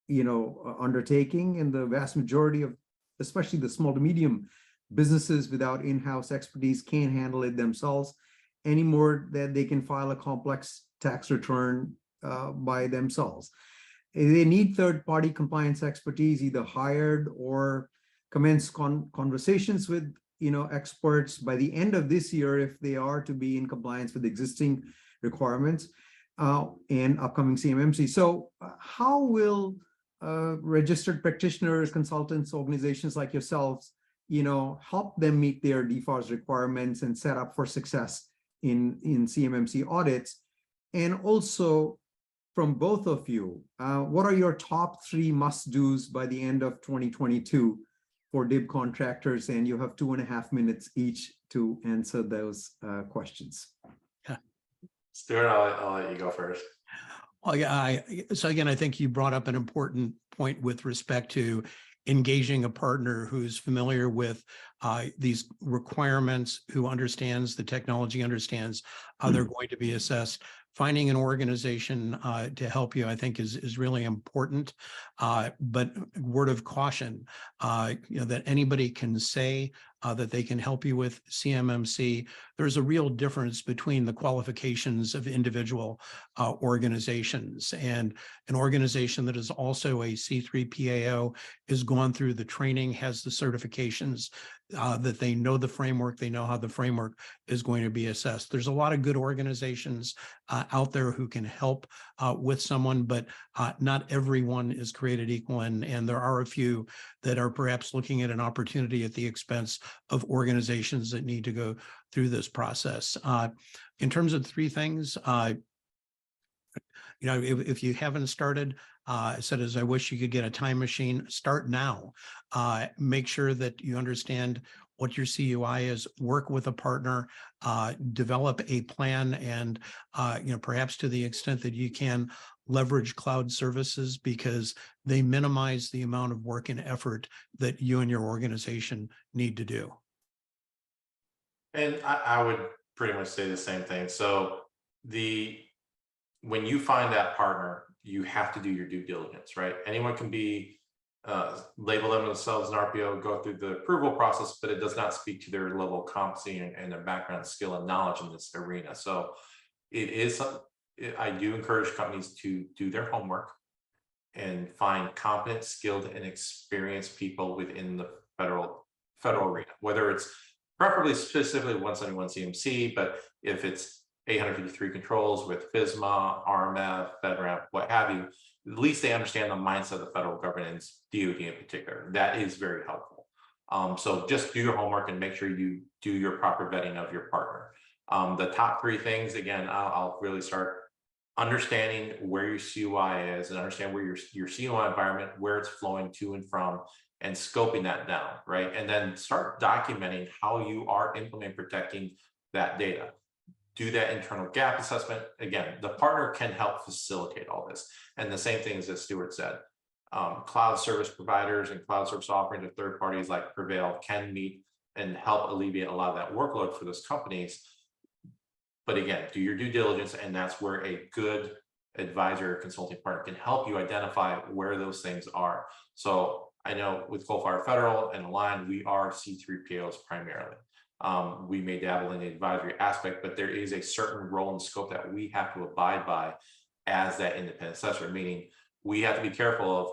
undertaking, and the vast majority of, especially the small to medium businesses without in-house expertise, can't handle it themselves anymore, that they can file a complex tax return by themselves. They need third-party compliance expertise, either hired or commence conversations with experts by the end of this year if they are to be in compliance with existing requirements and upcoming CMMC. So how will registered practitioners, consultants, organizations like yourselves, help them meet their DFARS requirements and set up for success in CMMC audits? And also, from both of you, what are your top 3 must-dos by the end of 2022 for DIB contractors? And you have 2.5 minutes each to answer those questions. Yeah. Stuart, I'll let you go first. Well, yeah, so again, I think you brought up an important point with respect to engaging a partner who's familiar with these requirements, who understands the technology, understands how they're going to be assessed. Finding an organization to help you, I think, is really important. But word of caution, that anybody can say that they can help you with CMMC. There's a real difference between the qualifications of individual organizations, and an organization that is also a C3PAO is gone through the training, has the certifications, that they know the framework, they know how the framework is going to be assessed. There's a lot of good organizations out there who can help with someone, but not everyone is created equal, and there are a few that are perhaps looking at an opportunity at the expense of organizations that need to go through this process. In terms of three things, if you haven't started, I said, as I wish you could get a time machine, start now. Make sure that you understand what your CUI is, work with a partner, develop a plan, and perhaps to the extent that you can, leverage cloud services, because they minimize the amount of work and effort that you and your organization need to do. And I would pretty much say the same thing. So when you find that partner, you have to do your due diligence, right? Anyone can be label themselves an RPO, go through the approval process, but it does not speak to their level of competency and their background, skill, and knowledge in this arena. So I do encourage companies to do their homework and find competent, skilled, and experienced people within the federal arena, whether it's preferably specifically 171 CMC, but if it's 853 controls with FSMA, RMF, FedRAMP, what have you, at least they understand the mindset of the federal government, DoD in particular. That is very helpful. So just do your homework and make sure you do your proper vetting of your partner. The top three things, again, I'll really start understanding where your CUI is and understand where your CUI environment, where it's flowing to and from, and scoping that down, right? And then start documenting how you are implementing, protecting that data. Do that internal gap assessment. Again, the partner can help facilitate all this. And the same things as Stuart said, cloud service providers and cloud service offerings to third parties like PreVeil can meet and help alleviate a lot of that workload for those companies. But again, do your due diligence, and that's where a good advisor or consulting partner can help you identify where those things are. So I know with Coalfire Federal and A-Lign, we are C3PAOs primarily. We may dabble in the advisory aspect, but there is a certain role and scope that we have to abide by as that independent assessor, meaning we have to be careful of,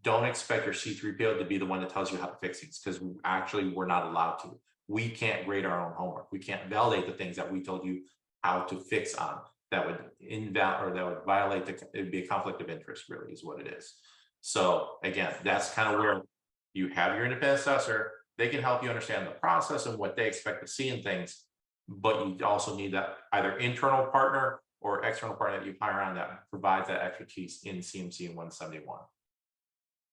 don't expect your C3PAO to be the one that tells you how to fix things, because actually we're not allowed to. We can't grade our own homework. We can't validate the things that we told you how to fix on. That would violate it would be a conflict of interest, really, is what it is. So again, that's kind of where you have your independent assessor. They can help you understand the process and what they expect to see in things, but you also need that either internal partner or external partner that you hire on that provides that expertise in CMC and 171.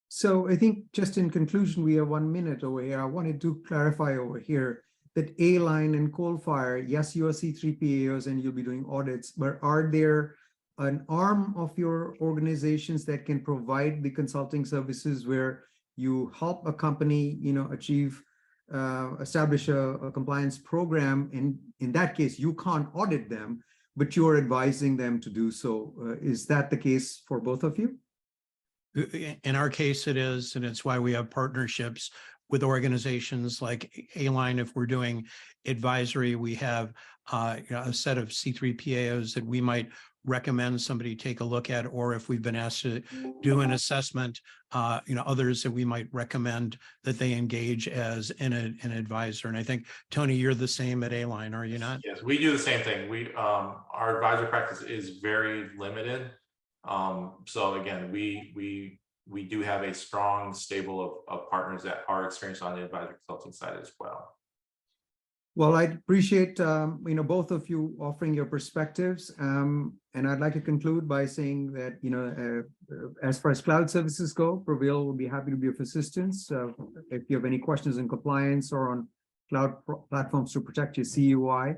So I think just in conclusion, we have 1 minute over here. I wanted to clarify over here that A-Lign and Coalfire, yes, you are C3PAOs and you'll be doing audits, but are there an arm of your organizations that can provide the consulting services where you help a company, establish a compliance program, and in that case, you can't audit them, but you're advising them to do so. Is that the case for both of you? In our case, it is, and it's why we have partnerships with organizations like A-Lign. If we're doing advisory, we have a set of C3PAOs that we might recommend somebody take a look at, or if we've been asked to do an assessment, others that we might recommend that they engage as an advisor. And I think, Tony, you're the same at A-Lign, are you not? Yes, we do the same thing. Our advisor practice is very limited. So again, we do have a strong stable of partners that are experienced on the advisory consulting side as well. Well, I appreciate both of you offering your perspectives, and I'd like to conclude by saying that as far as cloud services go, PreVeil will be happy to be of assistance. If you have any questions in compliance or on cloud platforms to protect your CUI,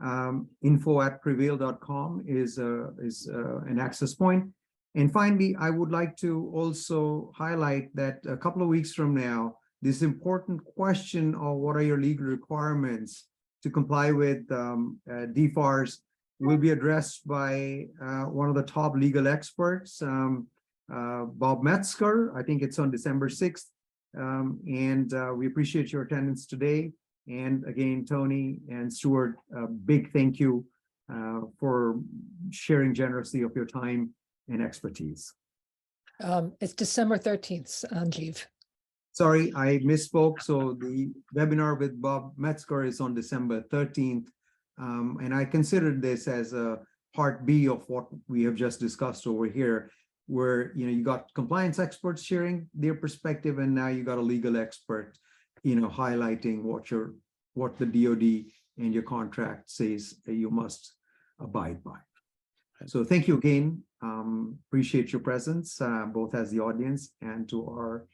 info@preveil.com is an access point. And finally, I would like to also highlight that a couple of weeks from now, this important question of what are your legal requirements to comply with DFARS will be addressed by one of the top legal experts, Bob Metzger. I think it's on December 6th. And we appreciate your attendance today. And again, Tony and Stuart, a big thank you for sharing generously of your time and expertise. It's December 13th, Anjeev. Sorry, I misspoke. So the webinar with Bob Metzger is on December 13th. And I considered this as a part B of what we have just discussed over here, where you got compliance experts sharing their perspective, and now you got a legal expert, highlighting what the DoD and your contract says that you must abide by. So thank you again. Appreciate your presence, both as the audience and to our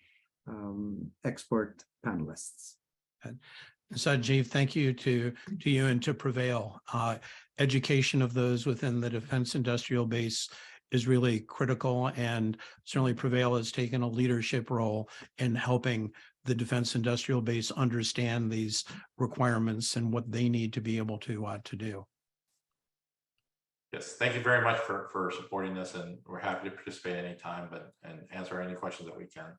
expert panelists. Sanjeev, thank you to you and to PreVeil. Education of those within the defense industrial base is really critical, and certainly PreVeil has taken a leadership role in helping the defense industrial base understand these requirements and what they need to be able to do. Yes, thank you very much for supporting this, and we're happy to participate anytime and answer any questions that we can.